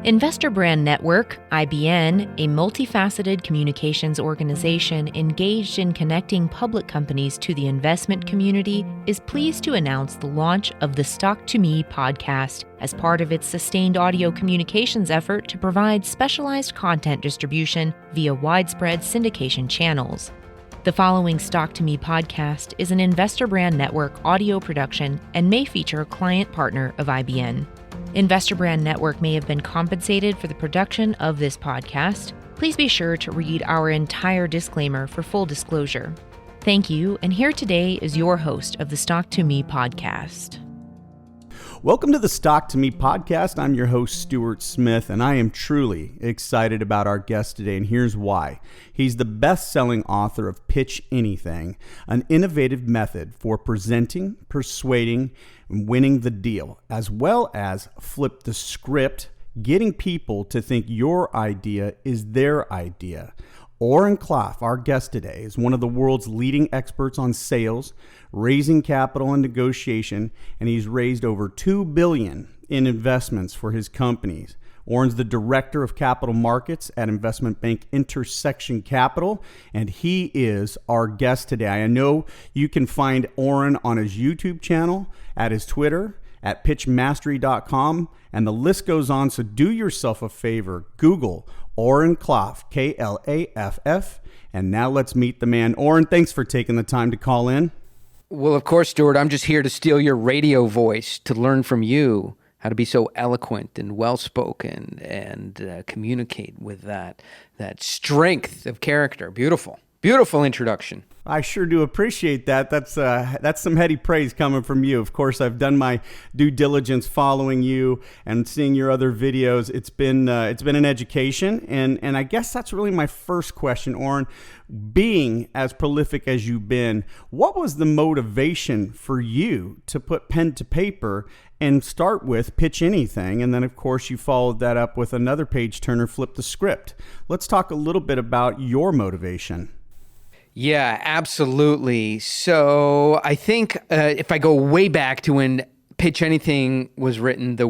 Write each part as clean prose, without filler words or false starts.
Investor Brand Network, IBN, a multifaceted communications organization engaged in connecting public companies to the investment community, is pleased to announce the launch of the Stock2Me Podcast as part of its sustained audio communications effort to provide specialized content distribution via widespread syndication channels. The following Stock2Me Podcast is an Investor Brand Network audio production and may feature a client partner of IBN. Investor Brand Network may have been compensated for the production of this podcast. Please be sure to read our entire disclaimer for full disclosure. Thank you, and here today is your host of the Stock2Me Podcast. Welcome to the Stock2Me Podcast. I'm your host, Stuart Smith, and I am truly excited about our guest today, and here's why. He's the best-selling author of Pitch Anything, an innovative method for presenting, persuading, and winning the deal, as well as Flip the Script, getting people to think your idea is their idea. Oren Klaff, our guest today, is one of the world's leading experts on sales, raising capital and negotiation, and he's raised over $2 billion in investments for his companies. Oren's the director of capital markets at investment bank Intersection Capital, and he is our guest today. I know you can find Oren on his YouTube channel, at his Twitter, at pitchmastery.com, and the list goes on, so do yourself a favor. Google Oren Klaff, K-L-A-F-F, and now let's meet the man. Oren, thanks for taking the time to call in. Well, of course, Stuart, I'm just here to steal your radio voice, to learn from you how to be so eloquent and well-spoken and communicate with that strength of character. Beautiful. Beautiful introduction. I sure do appreciate that. That's some heady praise coming from you. Of course, I've done my due diligence following you and seeing your other videos. It's been an education, and I guess that's really my first question, Oren. Being as prolific as you've been, what was the motivation for you to put pen to paper and start with Pitch Anything? And then, of course, you followed that up with another page turner, Flip the Script. Let's talk a little bit about your motivation. Yeah, absolutely. So I think if I go way back to when Pitch Anything was written, the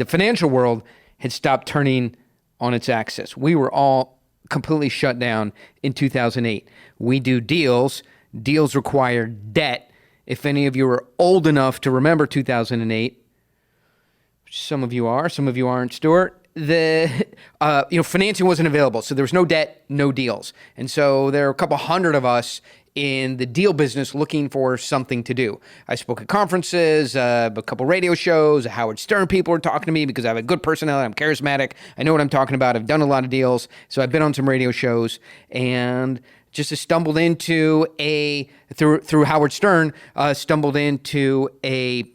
financial world had stopped turning on its axis. We were all completely shut down in 2008. We do deals. Deals require debt. If any of you are old enough to remember 2008, some of you are, some of you aren't, Stuart. Financing wasn't available, so there was no debt, no deals, and so there were a couple hundred of us in the deal business looking for something to do. I spoke at conferences, a couple radio shows. Howard Stern people were talking to me because I have a good personality. I'm charismatic. I know what I'm talking about. I've done a lot of deals, so I've been on some radio shows and just stumbled into through Howard Stern, stumbled into a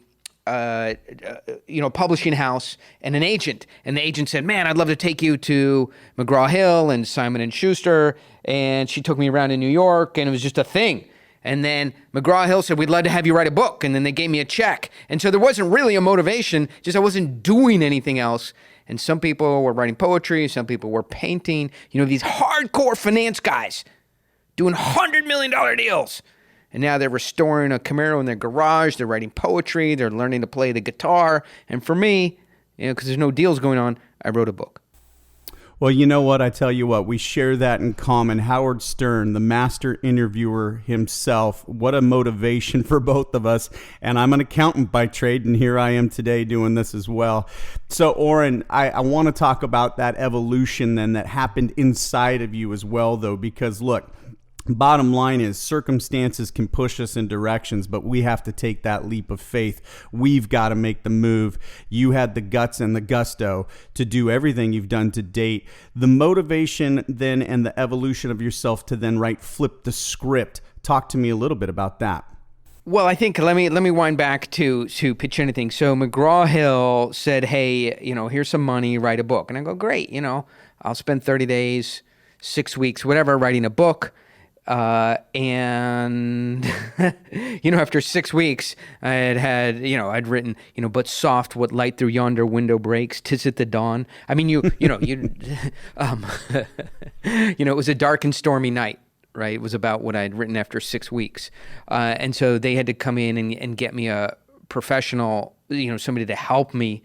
publishing house and an agent. And the agent said, man, I'd love to take you to McGraw-Hill and Simon & Schuster. And she took me around in New York, and it was just a thing. And then McGraw-Hill said, we'd love to have you write a book. And then they gave me a check. And so there wasn't really a motivation, just I wasn't doing anything else. And some people were writing poetry, some people were painting, these hardcore finance guys doing $100 million deals. And now they're restoring a Camaro in their garage. They're writing poetry. They're learning to play the guitar. And for me, because there's no deals going on, I wrote a book. Well, you know what? I tell you what, we share that in common. Howard Stern, the master interviewer himself, what a motivation for both of us. And I'm an accountant by trade, and here I am today doing this as well. So, Oren, I want to talk about that evolution then that happened inside of you as well, though, because look, bottom line is circumstances can push us in directions, but we have to take that leap of faith. We've got to make the move. You had the guts and the gusto to do everything you've done to date. The motivation then and the evolution of yourself to then Flip the Script. Talk to me a little bit about that. Well, I think let me wind back to Pitch Anything. So McGraw-Hill said, hey, here's some money, write a book. And I go, great, I'll spend 30 days, 6 weeks, whatever, writing a book. And after 6 weeks, I'd written, but soft, what light through yonder window breaks, 'tis at the dawn. I mean, it was a dark and stormy night, right? It was about what I had written after 6 weeks. And so they had to come in and get me a professional, somebody to help me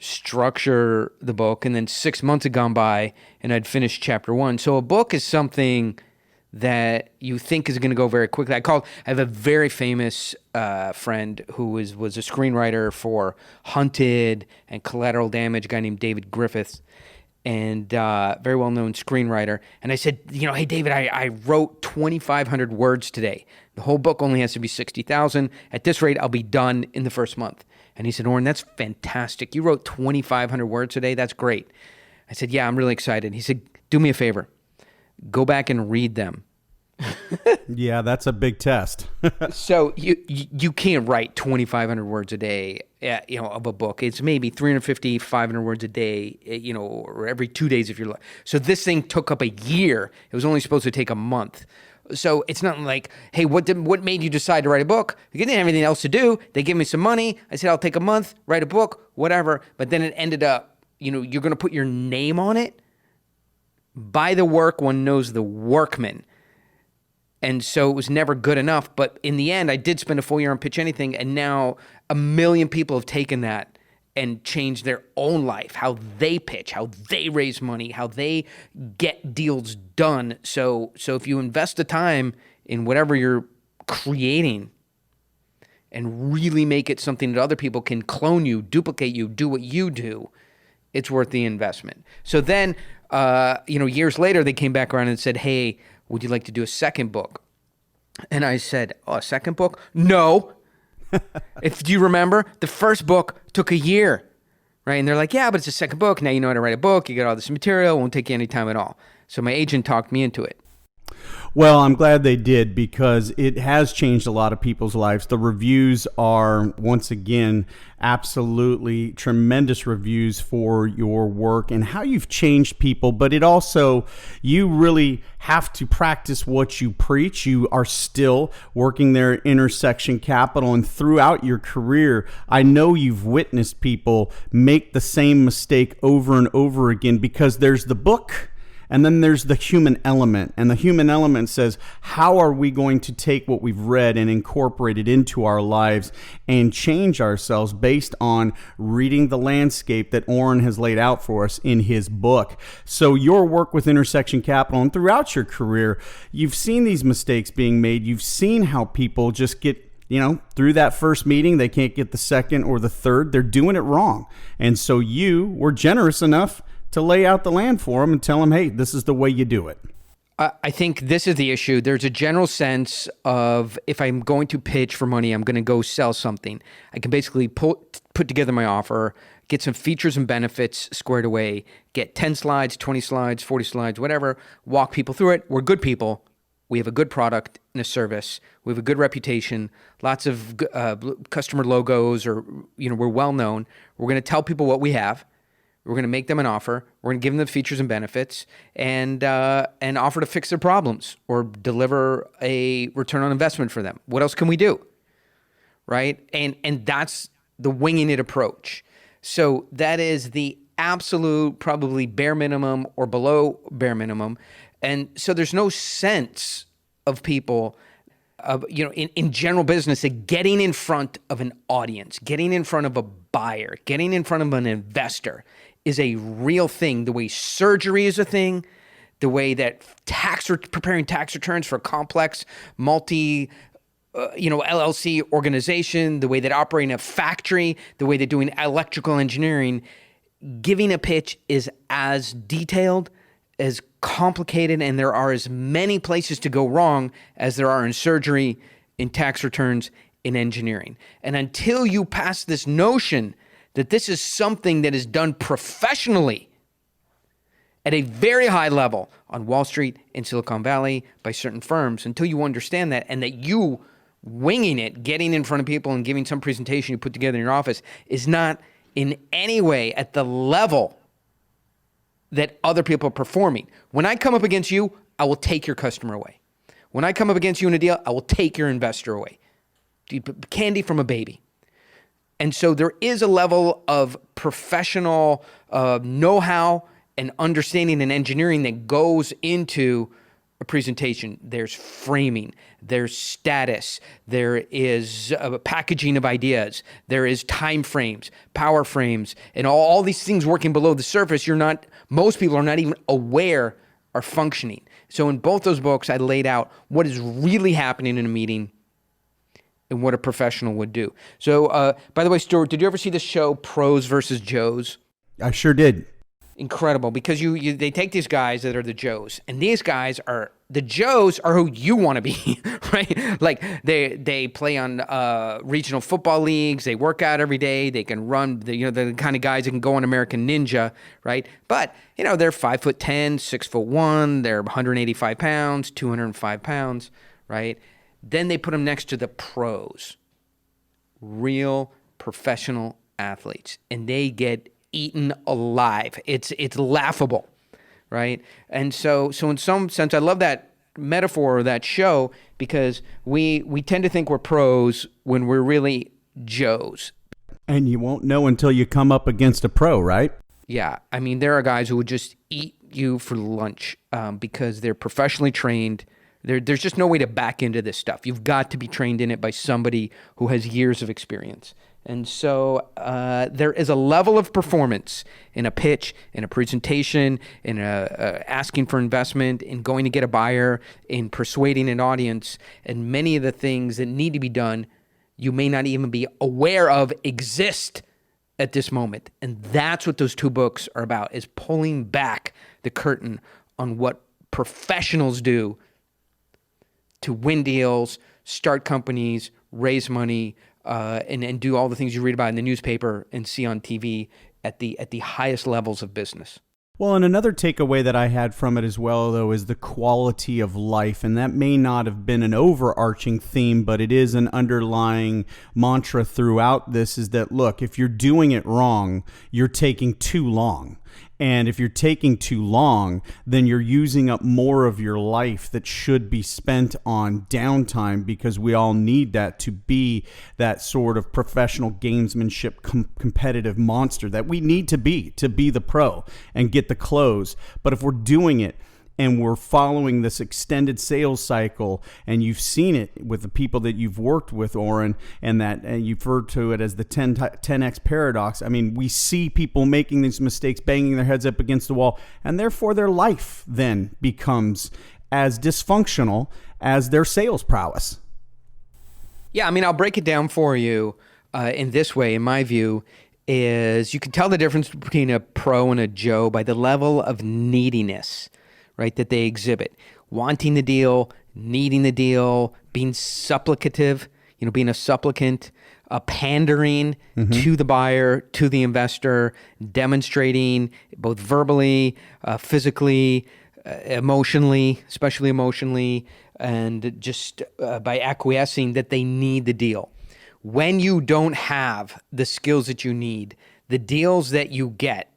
structure the book, and then 6 months had gone by and I'd finished chapter 1. So a book is something that you think is going to go very quickly. I have a very famous friend who was a screenwriter for Hunted and Collateral Damage, a guy named David Griffiths, and very well-known screenwriter. And I said, hey, David, I wrote 2,500 words today. The whole book only has to be 60,000. At this rate, I'll be done in the first month. And he said, Oren, that's fantastic. You wrote 2,500 words today. That's great. I said, yeah, I'm really excited. He said, do me a favor. Go back and read them. Yeah, that's a big test. So you can't write 2,500 words a day, of a book. It's maybe 350, 500 words a day, or every 2 days if you're lucky. So this thing took up a year. It was only supposed to take a month. So it's not like, hey, what made you decide to write a book? You didn't have anything else to do. They gave me some money. I said, I'll take a month, write a book, whatever. But then it ended up, you're going to put your name on it. By the work, one knows the workman. And so it was never good enough. But in the end, I did spend a full year on Pitch Anything. And now 1 million people have taken that and changed their own life, how they pitch, how they raise money, how they get deals done. So if you invest the time in whatever you're creating and really make it something that other people can clone you, duplicate you, do what you do, it's worth the investment. So then, years later, they came back around and said, hey, would you like to do a second book? And I said, a second book? No. Do you remember? The first book took a year, right? And they're like, yeah, but it's a second book. Now you know how to write a book. You got all this material. It won't take you any time at all. So my agent talked me into it. Well, I'm glad they did because it has changed a lot of people's lives. The reviews are, once again, absolutely tremendous reviews for your work and how you've changed people. But it also, you really have to practice what you preach. You are still working there at Intersection Capital, and throughout your career, I know you've witnessed people make the same mistake over and over again because there's the book. And then there's the human element. And the human element says, how are we going to take what we've read and incorporate it into our lives and change ourselves based on reading the landscape that Oren has laid out for us in his book? So your work with Intersection Capital and throughout your career, you've seen these mistakes being made. You've seen how people just get through that first meeting, they can't get the second or the third. They're doing it wrong. And so you were generous enough to lay out the land for them and tell them, hey, this is the way you do it. I think this is the issue. There's a general sense of if I'm going to pitch for money, I'm going to go sell something. I can basically put together my offer, get some features and benefits squared away, get 10 slides, 20 slides, 40 slides, whatever, walk people through it. We're good people. We have a good product and a service. We have a good reputation, lots of customer logos, or we're well known. We're going to tell people what we have. We're going to make them an offer. We're going to give them the features and benefits, and offer to fix their problems or deliver a return on investment for them. What else can we do, right? And that's the winging it approach. So that is the absolute probably bare minimum or below bare minimum. And so there's no sense of people in general business, getting in front of an audience, getting in front of a buyer, getting in front of an investor is a real thing. The way surgery is a thing, the way that preparing tax returns for a complex LLC organization, the way that operating a factory, the way they're doing electrical engineering, giving a pitch is as detailed, as complicated, and there are as many places to go wrong as there are in surgery, in tax returns, in engineering. And until you pass this notion that this is something that is done professionally at a very high level on Wall Street, in Silicon Valley, by certain firms, until you understand that, and that you winging it, getting in front of people and giving some presentation you put together in your office is not in any way at the level that other people are performing. When I come up against you, I will take your customer away. When I come up against you in a deal, I will take your investor away. Candy from a baby. And so there is a level of professional know-how and understanding and engineering that goes into a presentation, there's framing, there's status, there is packaging of ideas, there is time frames, power frames, and all these things working below the surface. Most people are not even aware are functioning. So in both those books, I laid out what is really happening in a meeting and what a professional would do. So, by the way, Stuart, did you ever see the show Pros versus Joes? I sure did. Incredible, because they take these guys that are the Joes, and these guys are the Joes are who you want to be, right? Like they play on regional football leagues, they work out every day, they can run. They're the kind of guys that can go on American Ninja, right? But they're 5'10", 6'1", they're 185 pounds, 205 pounds, right? Then they put them next to the pros, real professional athletes, and they get eaten alive. It's laughable, right? And so in some sense, I love that metaphor or that show, because we tend to think we're pros when we're really Joes. And you won't know until you come up against a pro, right? Yeah. I mean, there are guys who would just eat you for lunch because they're professionally trained. There's just no way to back into this stuff. You've got to be trained in it by somebody who has years of experience. And so there is a level of performance in a pitch, in a presentation, in asking for investment, in going to get a buyer, in persuading an audience, and many of the things that need to be done you may not even be aware of exist at this moment. And that's what those two books are about, is pulling back the curtain on what professionals do to win deals, start companies, raise money, and do all the things you read about in the newspaper and see on TV at the highest levels of business. Well, and another takeaway that I had from it as well, though, is the quality of life. And that may not have been an overarching theme, but it is an underlying mantra throughout this, is that, look, if you're doing it wrong, you're taking too long. And if you're taking too long, then you're using up more of your life that should be spent on downtime, because we all need that to be that sort of professional gamesmanship competitive monster that we need to be the pro and get the close. But if we're doing it and we're following this extended sales cycle, and you've seen it with the people that you've worked with, Oren, and you've referred to it as the 10x paradox. I mean, we see people making these mistakes, banging their heads up against the wall, and therefore their life then becomes as dysfunctional as their sales prowess. Yeah, I mean, I'll break it down for you in this way, in my view, is you can tell the difference between a pro and a Joe by the level of neediness, right, that they exhibit. Wanting the deal, needing the deal, being supplicative, being a supplicant, pandering to the buyer, to the investor, demonstrating both verbally, physically, emotionally, especially emotionally, and just by acquiescing that they need the deal. When you don't have the skills that you need, the deals that you get,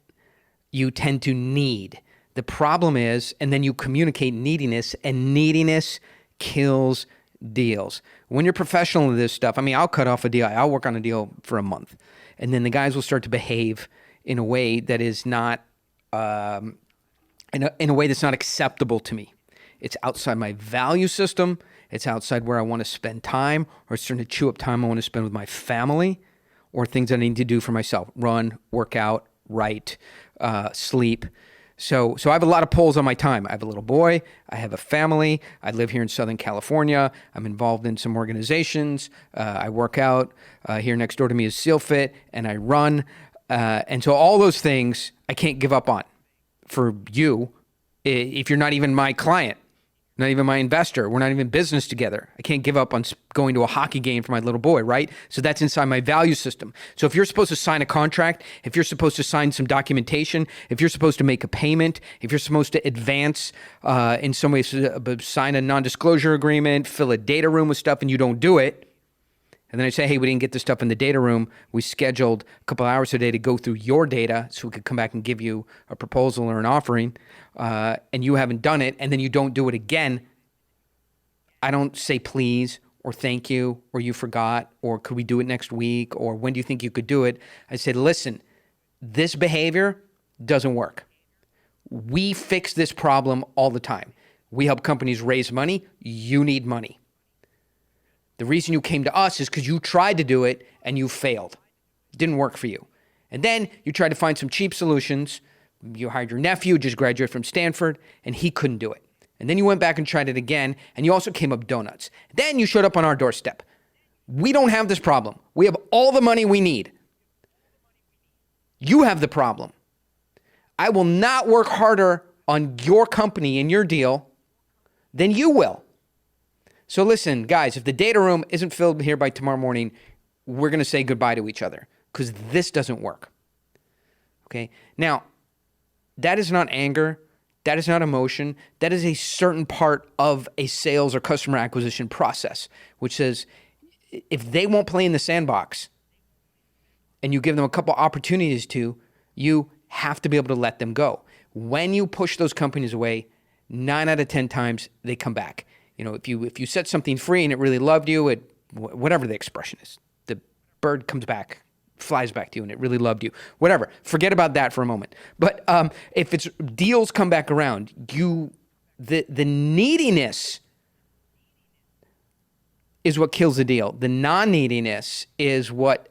you tend to need. The problem is, and then you communicate neediness, and neediness kills deals. When you're professional in this stuff, I mean, I'll cut off a deal. I'll work on a deal for a month, and then the guys will start to behave in a way that is not, in a way that's not acceptable to me. It's outside my value system. It's outside where I want to spend time, or it's starting to chew up time I want to spend with my family, or things I need to do for myself: run, work out, write, sleep. So I have a lot of pulls on my time. I have a little boy. I have a family. I live here in Southern California. I'm involved in some organizations. I work out. Here next door to me is SealFit, and I run. And so all those things I can't give up on for you if you're not even my client, not even my investor. We're not even in business together. I can't give up on going to a hockey game for my little boy, right? So that's inside my value system. So if you're supposed to sign a contract, if you're supposed to sign some documentation, if you're supposed to make a payment, if you're supposed to advance in some ways, sign a non-disclosure agreement, fill a data room with stuff, and you don't do it, and then I say, hey, we didn't get this stuff in the data room. We scheduled a couple hours a day to go through your data so we could come back and give you a proposal or an offering, and you haven't done it, and then you don't do it again. I don't say please or thank you or you forgot or could we do it next week or when do you think you could do it? I said, listen, this behavior doesn't work. We fix this problem all the time. We help companies raise money. You need money. The reason you came to us is because you tried to do it and you failed. It didn't work for you. And then you tried to find some cheap solutions. You hired your nephew, just graduated from Stanford, and he couldn't do it. And then you went back and tried it again, and you also came up donuts. Then you showed up on our doorstep. We don't have this problem. We have all the money we need. You have the problem. I will not work harder on your company and your deal than you will. So listen, guys, if the data room isn't filled here by tomorrow morning, we're going to say goodbye to each other because this doesn't work. Okay? Now, that is not anger. That is not emotion. That is a certain part of a sales or customer acquisition process, which says if they won't play in the sandbox and you give them a couple opportunities to, you have to be able to let them go. When you push those companies away, 9 out of 10 times they come back. You know, if you set something free and it really loved you, whatever the expression is, the bird comes back, flies back to you and it really loved you. Whatever. Forget about that for a moment. But if it's deals come back around, the neediness is what kills the deal. The non-neediness is what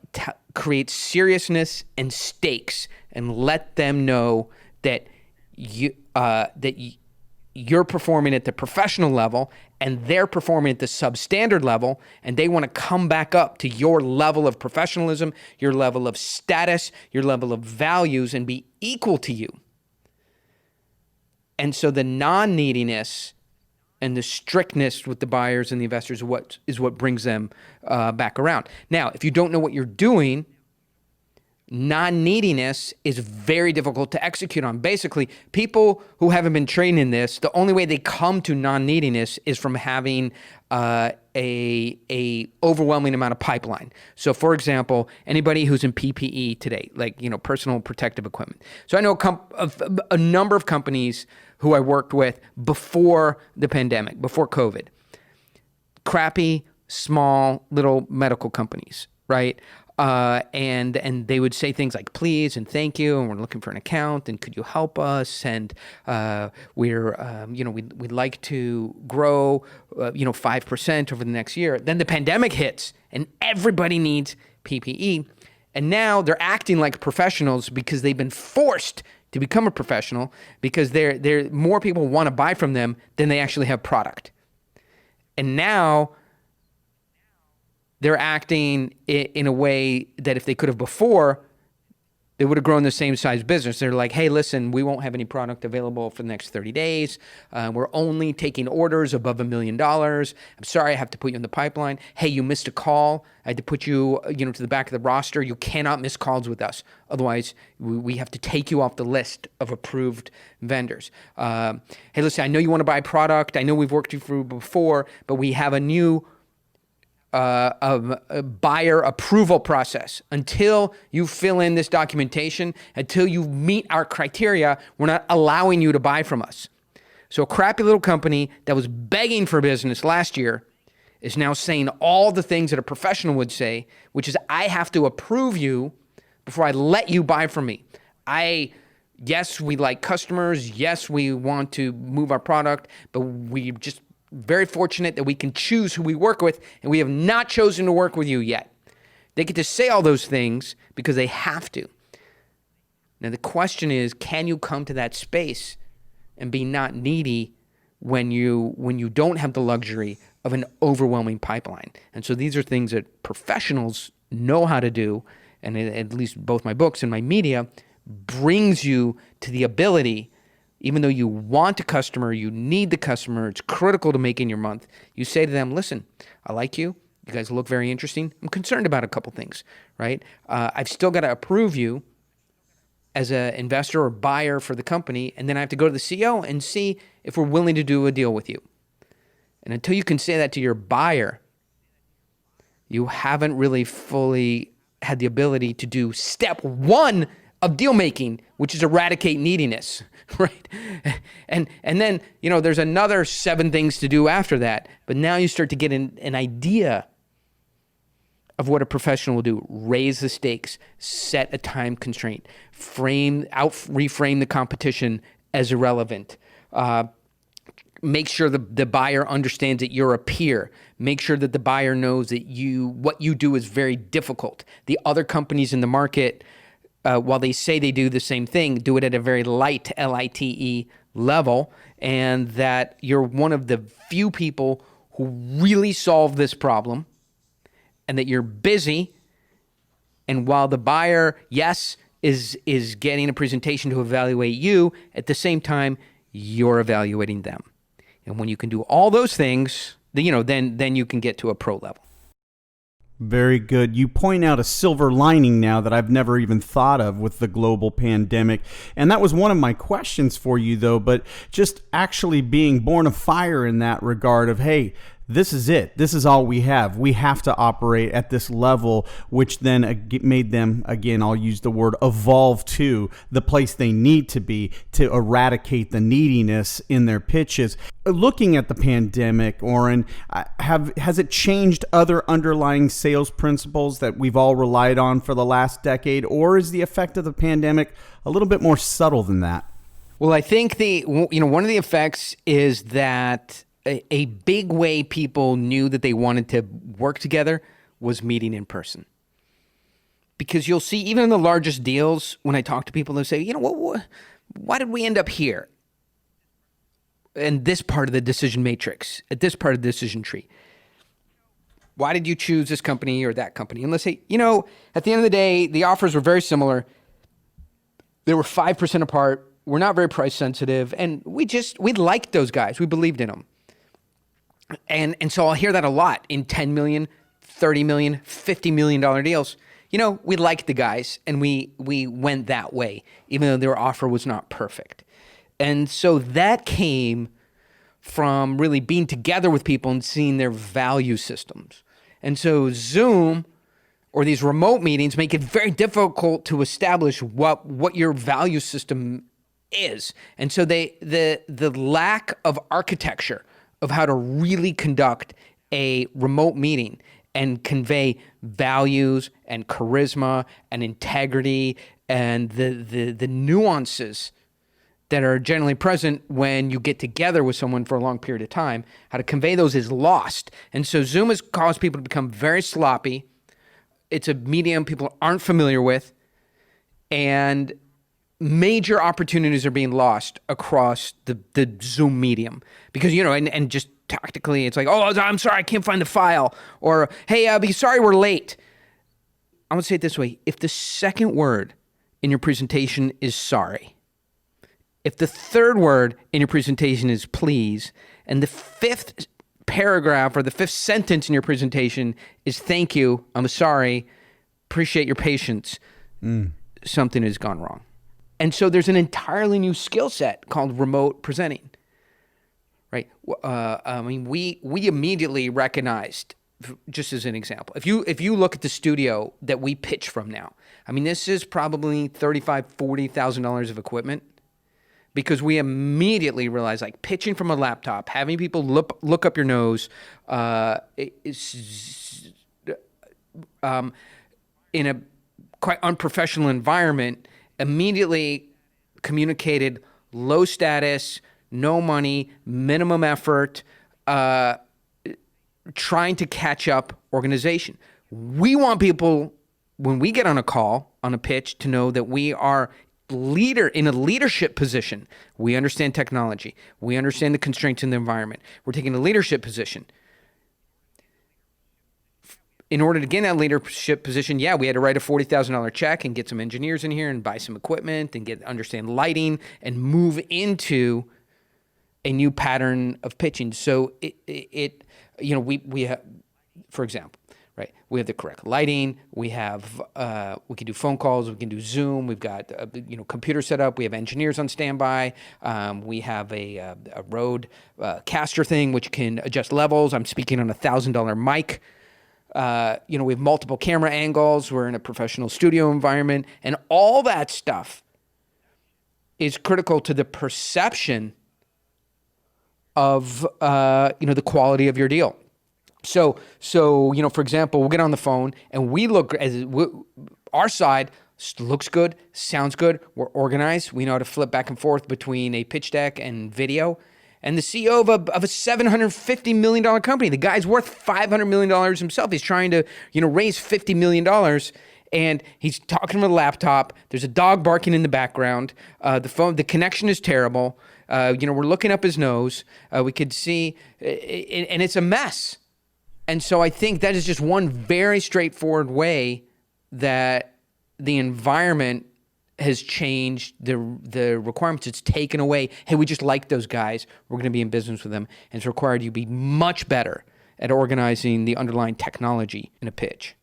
creates seriousness and stakes, and let them know that you're performing at the professional level and they're performing at the substandard level, and they want to come back up to your level of professionalism, your level of status, your level of values, and be equal to you. And so the non-neediness and the strictness with the buyers and the investors is what brings them back around. Now, if you don't know what you're doing, non-neediness is very difficult to execute on. Basically, people who haven't been trained in this, the only way they come to non-neediness is from having a overwhelming amount of pipeline. So, for example, anybody who's in PPE today, like personal protective equipment. So I know a number of companies who I worked with before the pandemic, before COVID. Crappy, small, little medical companies, right? And they would say things like please and thank you, and we're looking for an account, and could you help us, and we'd like to grow 5% over the next year. Then the pandemic hits and everybody needs PPE, and now they're acting like professionals because they've been forced to become a professional because they're more people want to buy from them than they actually have product. And now they're acting in a way that if they could have before, they would have grown the same size business. They're like, hey, listen, we won't have any product available for the next 30 days. We're only taking orders above $1 million. I'm sorry, I have to put you in the pipeline. Hey, you missed a call. I had to put you, to the back of the roster. You cannot miss calls with us. Otherwise, we have to take you off the list of approved vendors. Hey, listen, I know you want to buy product. I know we've worked you through before, but we have a new a buyer approval process. Until you fill in this documentation, until you meet our criteria, we're not allowing you to buy from us. So a crappy little company that was begging for business last year is now saying all the things that a professional would say, which is I have to approve you before I let you buy from me. Yes, we like customers. Yes, we want to move our product, but we just very fortunate that we can choose who we work with, and we have not chosen to work with you yet. They get to say all those things because they have to. Now, the question is, can you come to that space and be not needy when you don't have the luxury of an overwhelming pipeline? And so these are things that professionals know how to do, and at least both my books and my media brings you to the ability. Even though you want a customer, you need the customer, it's critical to make in your month, you say to them, listen, I like you. You guys look very interesting. I'm concerned about a couple things, right? I've still got to approve you as an investor or buyer for the company, and then I have to go to the CEO and see if we're willing to do a deal with you. And until you can say that to your buyer, you haven't really fully had the ability to do step one of deal making, which is eradicate neediness, right? And then, there's another 7 things to do after that. But now you start to get an idea of what a professional will do. Raise the stakes, set a time constraint, reframe the competition as irrelevant, Make sure the buyer understands that you're a peer. Make sure that the buyer knows that what you do is very difficult. The other companies in the market, while they say they do the same thing, do it at a very light, LITE level, and that you're one of the few people who really solve this problem, and that you're busy. And while the buyer, yes, is getting a presentation to evaluate you, at the same time, you're evaluating them. And when you can do all those things, then you can get to a pro level. Very good. You point out a silver lining now that I've never even thought of with the global pandemic. And that was one of my questions for you, though, but just actually being born of fire in that regard of, hey, this is it. This is all we have. We have to operate at this level, which then made them, again, I'll use the word evolve to the place they need to be to eradicate the neediness in their pitches. Looking at the pandemic, Oren, has it changed other underlying sales principles that we've all relied on for the last decade, or is the effect of the pandemic a little bit more subtle than that? Well, I think one of the effects is that a big way people knew that they wanted to work together was meeting in person. Because you'll see, even in the largest deals, when I talk to people, they'll say, why did we end up here? In this part of the decision matrix, at this part of the decision tree. Why did you choose this company or that company? And let's say, at the end of the day, the offers were very similar. They were 5% apart. We're not very price sensitive. And we liked those guys. We believed in them. And so I'll hear that a lot in $10 million, $30 million, $50 million deals. We liked the guys and we went that way, even though their offer was not perfect. And so that came from really being together with people and seeing their value systems. And so Zoom or these remote meetings make it very difficult to establish what your value system is. And so the lack of architecture of how to really conduct a remote meeting and convey values and charisma and integrity and the nuances that are generally present when you get together with someone for a long period of time, how to convey those is lost. And so Zoom has caused people to become very sloppy. It's a medium people aren't familiar with, and major opportunities are being lost across the Zoom medium because, and just tactically, it's like, oh, I'm sorry, I can't find the file. Or, hey, I'll be sorry we're late. I would say it this way. If the second word in your presentation is sorry, if the third word in your presentation is please, and the fifth paragraph or the fifth sentence in your presentation is thank you, I'm sorry, appreciate your patience, something has gone wrong. And so there's an entirely new skill set called remote presenting, right? We immediately recognized, just as an example, if you look at the studio that we pitch from now, this is probably $35,000, $40,000 of equipment, because we immediately realized, like, pitching from a laptop, having people look up your nose, in a quite unprofessional environment, immediately communicated low status, no money, minimum effort, trying to catch up organization. We want people, when we get on a call, on a pitch, to know that we are in a leadership position. We understand technology. We understand the constraints in the environment. We're taking a leadership position. In order to get in that leadership position, we had to write a $40,000 check and get some engineers in here and buy some equipment and understand lighting and move into a new pattern of pitching. So we have, for example, right, we have the correct lighting. We have we can do phone calls. We can do Zoom. We've got computer set up. We have engineers on standby. We have a Rode caster thing which can adjust levels. I'm speaking on a $1,000 mic. We have multiple camera angles. We're in a professional studio environment, and all that stuff is critical to the perception of the quality of your deal. So for example, we'll get on the phone and our side looks good, sounds good. We're organized. We know how to flip back and forth between a pitch deck and video. and the CEO of a $750 million company. The guy's worth $500 million himself. He's trying to, raise $50 million, and he's talking with a laptop. There's a dog barking in the background. The connection is terrible. We're looking up his nose. We could see, and it's a mess. And so I think that is just one very straightforward way that the environment has changed the requirements. It's taken away. Hey, we just like those guys. We're going to be in business with them. And it's required you be much better at organizing the underlying technology in a pitch.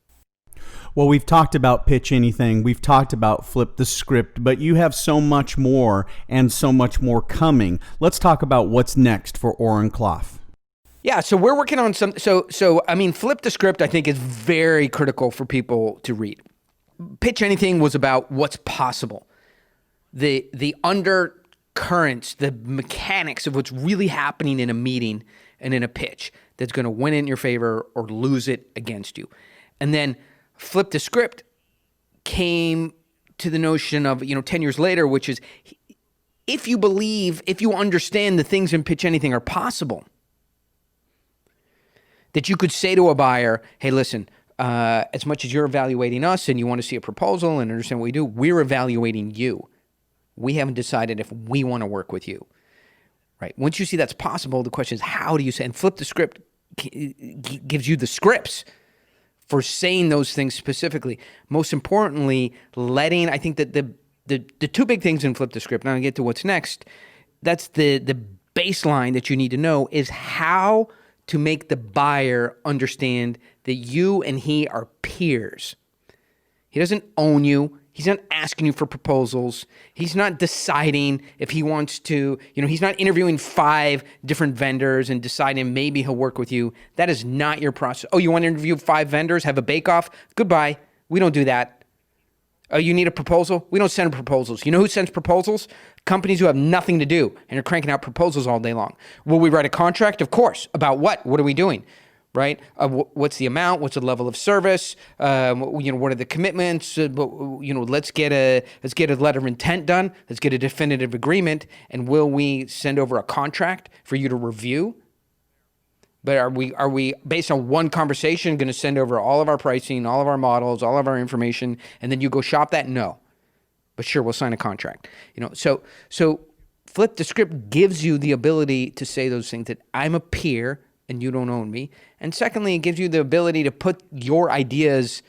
Well, we've talked about pitch anything. We've talked about flip the script, but you have so much more and so much more coming. Let's talk about what's next for Oren Klaff. Yeah, so we're working on some. So flip the script, I think, is very critical for people to read. Pitch Anything was about what's possible. The undercurrents, the mechanics of what's really happening in a meeting and in a pitch that's going to win in your favor or lose it against you. And then Flip the Script came to the notion of, 10 years later, which is if you understand the things in Pitch Anything are possible, that you could say to a buyer, hey, listen, as much as you're evaluating us and you want to see a proposal and understand what we do, we're evaluating you. We haven't decided if we want to work with you, right? Once you see that's possible, the question is, how do you say? And Flip the Script gives you the scripts for saying those things specifically. Most importantly, I think that the two big things in Flip the Script, and I'll get to what's next, that's the baseline that you need to know is how to make the buyer understand that you and he are peers. He doesn't own you. He's not asking you for proposals. He's not deciding if he wants to, he's not interviewing 5 different vendors and deciding maybe he'll work with you. That is not your process. Oh, you want to interview 5 vendors, have a bake-off? Goodbye. We don't do that. Oh, you need a proposal? We don't send proposals. You know who sends proposals? Companies who have nothing to do and are cranking out proposals all day long. Will we write a contract? Of course. About what? What are we doing? Right? What's the amount? What's the level of service? What are the commitments? Let's get a letter of intent done. Let's get a definitive agreement. And will we send over a contract for you to review? But are we based on one conversation going to send over all of our pricing, all of our models, all of our information, and then you go shop that? No. But sure, we'll sign a contract. So Flip the Script gives you the ability to say those things, that I'm a peer and you don't own me. And secondly, it gives you the ability to put your ideas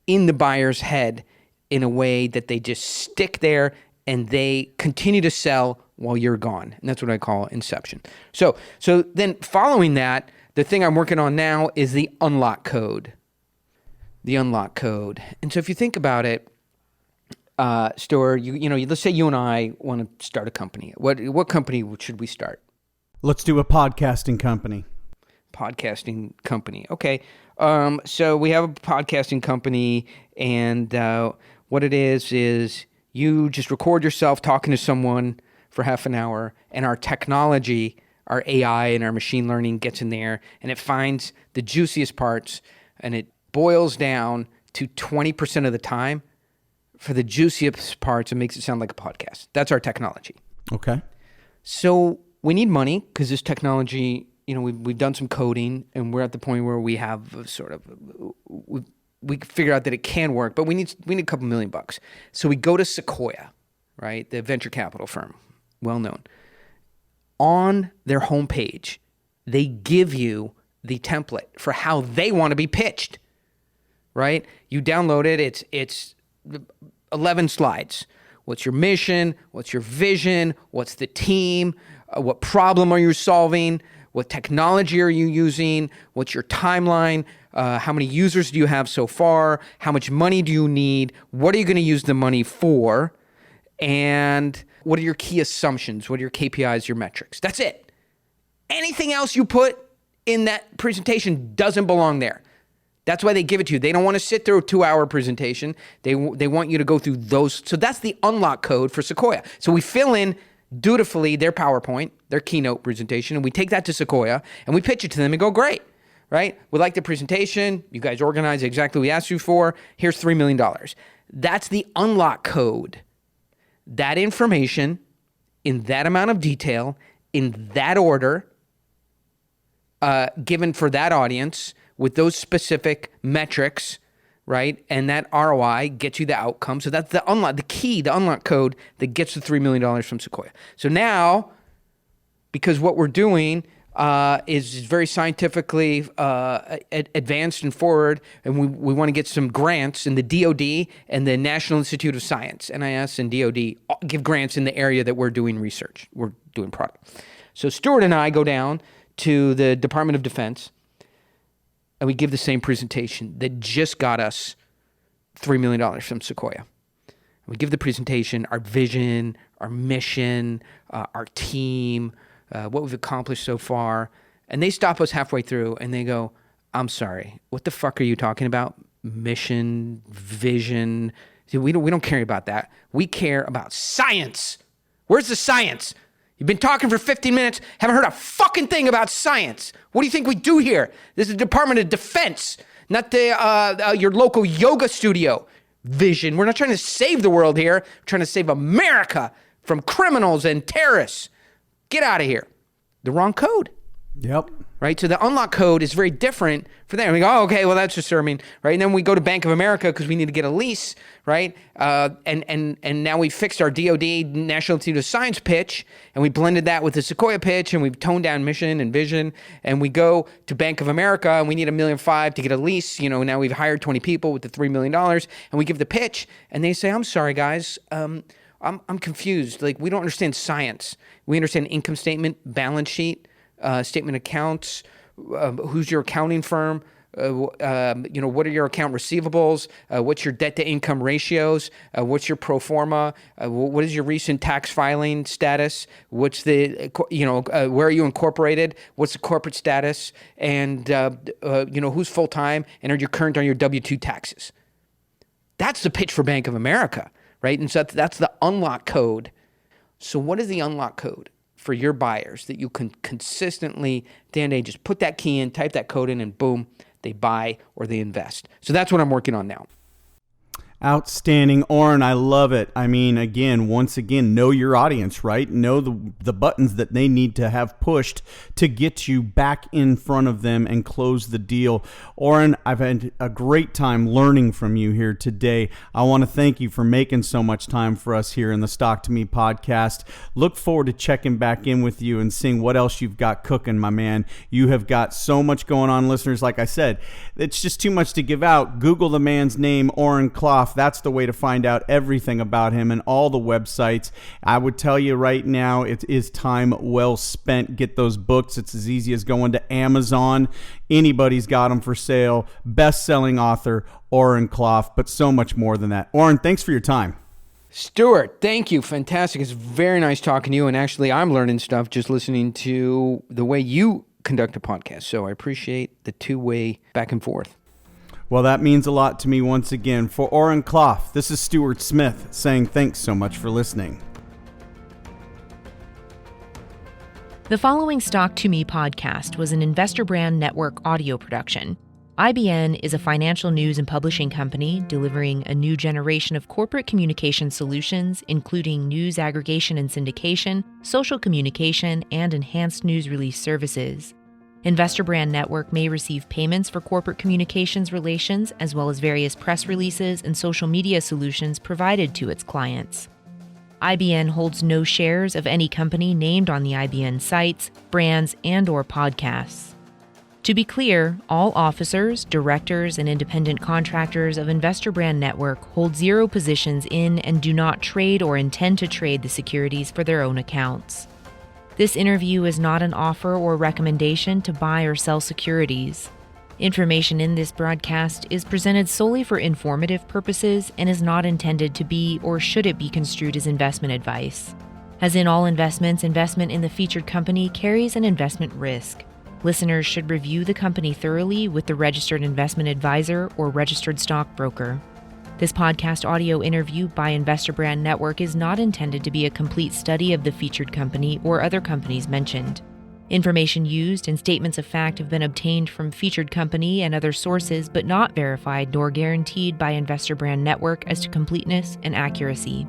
in the buyer's head in a way that they just stick there and they continue to sell while you're gone. And that's what I call inception. So then following that, the thing I'm working on now is the unlock code. The unlock code. And so if you think about it, Stuart, let's say you and I want to start a company. What company should we start? Let's do a podcasting company. Podcasting company. Okay. So we have a podcasting company, and what it is you just record yourself talking to someone for half an hour, and our technology, our AI and our machine learning gets in there, and it finds the juiciest parts, and it boils down to 20% of the time for the juiciest parts and makes it sound like a podcast. That's our technology. Okay. So we need money because this technology, we've done some coding and we're at the point where we have we figure out that it can work, but we need a couple $1 million. So we go to Sequoia, right? The venture capital firm, well known. On their homepage, they give you the template for how they want to be pitched, right? You download it. It's 11 slides. What's your mission? What's your vision? What's the team? What problem are you solving? What technology are you using? What's your timeline? How many users do you have so far? How much money do you need? What are you going to use the money for? And what are your key assumptions? What are your KPIs, your metrics? That's it. Anything else you put in that presentation doesn't belong there. That's why they give it to you. They don't want to sit through a 2-hour presentation. They want you to go through those. So that's the unlock code for Sequoia. So we fill in dutifully their PowerPoint, their keynote presentation, and we take that to Sequoia and we pitch it to them and go, great, right? We like the presentation. You guys organize exactly what we asked you for. Here's $3 million. That's the unlock code. That information in that amount of detail in that order, given for that audience with those specific metrics, right? And that ROI gets you the outcome. So that's the unlock, the key, the unlock code that gets the $3 million from Sequoia. So now, because what we're doing is very scientifically advanced and forward, and we want to get some grants in the DoD and the National Institute of Science, NIS and DoD, give grants in the area that we're doing research, we're doing product. So Stuart and I go down to the Department of Defense, and we give the same presentation that just got us $3 million from Sequoia. We give the presentation, our vision, our mission, our team, what we've accomplished so far. And they stop us halfway through and they go, I'm sorry, what the fuck are you talking about? Mission, vision. We don't care about that. We care about science. Where's the science? You've been talking for 15 minutes, haven't heard a fucking thing about science. What do you think we do here? This is the Department of Defense, not your local yoga studio. Vision. We're not trying to save the world here. We're trying to save America from criminals and terrorists. Get out of here. The wrong code. Yep. Right? So the unlock code is very different for them. We go, oh, okay, well, that's just serving, right? And then we go to Bank of America because we need to get a lease, right? And now we fixed our DoD, National Institute of Science pitch, and we blended that with the Sequoia pitch, and we've toned down mission and vision, and we go to Bank of America, and we need $1.5 million to get a lease. Now we've hired 20 people with the $3 million, and we give the pitch, and they say, I'm sorry, guys, I'm confused. Like, we don't understand science. We understand income statement, balance sheet, statement of accounts, who's your accounting firm, what are your account receivables, what's your debt to income ratios, what's your pro forma, what is your recent tax filing status, what's the, where are you incorporated, what's the corporate status, and, who's full-time, and are you current on your W-2 taxes? That's the pitch for Bank of America, right? And so that's the unlock code. So what is the unlock code for your buyers that you can consistently, day just put that key in, type that code in, and boom, they buy or they invest. So that's what I'm working on now. Outstanding, Oren. I love it. I mean, once again, know your audience, right? Know the buttons that they need to have pushed to get you back in front of them and close the deal. Oren, I've had a great time learning from you here today. I want to thank you for making so much time for us here in the Stock2Me podcast. Look forward to checking back in with you and seeing what else you've got cooking, my man. You have got so much going on, listeners. Like I said, it's just too much to give out. Google the man's name, Oren Klaff. That's the way to find out everything about him and all the websites. I would tell you right now, it is time well spent. Get those books. It's as easy as going to Amazon. Anybody's got them for sale. Best-selling author, Oren Klaff, but so much more than that. Oren, thanks for your time. Stuart, thank you. Fantastic. It's very nice talking to you. And actually, I'm learning stuff just listening to the way you conduct a podcast. So I appreciate the two-way back and forth. Well, that means a lot to me once again. For Oren Klaff, this is Stuart Smith saying thanks so much for listening. The following Stock2Me podcast was an Investor Brand Network audio production. IBN is a financial news and publishing company delivering a new generation of corporate communication solutions, including news aggregation and syndication, social communication, and enhanced news release services. Investor Brand Network may receive payments for corporate communications relations, as well as various press releases and social media solutions provided to its clients. IBN holds no shares of any company named on the IBN sites, brands, and/or podcasts. To be clear, all officers, directors, and independent contractors of Investor Brand Network hold zero positions in and do not trade or intend to trade the securities for their own accounts. This interview is not an offer or recommendation to buy or sell securities. Information in this broadcast is presented solely for informative purposes and is not intended to be or should it be construed as investment advice. As in all investments, investment in the featured company carries an investment risk. Listeners should review the company thoroughly with the registered investment advisor or registered stockbroker. This podcast audio interview by Investor Brand Network is not intended to be a complete study of the featured company or other companies mentioned. Information used and statements of fact have been obtained from featured company and other sources, but not verified nor guaranteed by Investor Brand Network as to completeness and accuracy.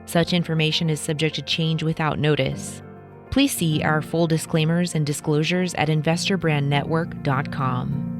Such information is subject to change without notice. Please see our full disclaimers and disclosures at investorbrandnetwork.com.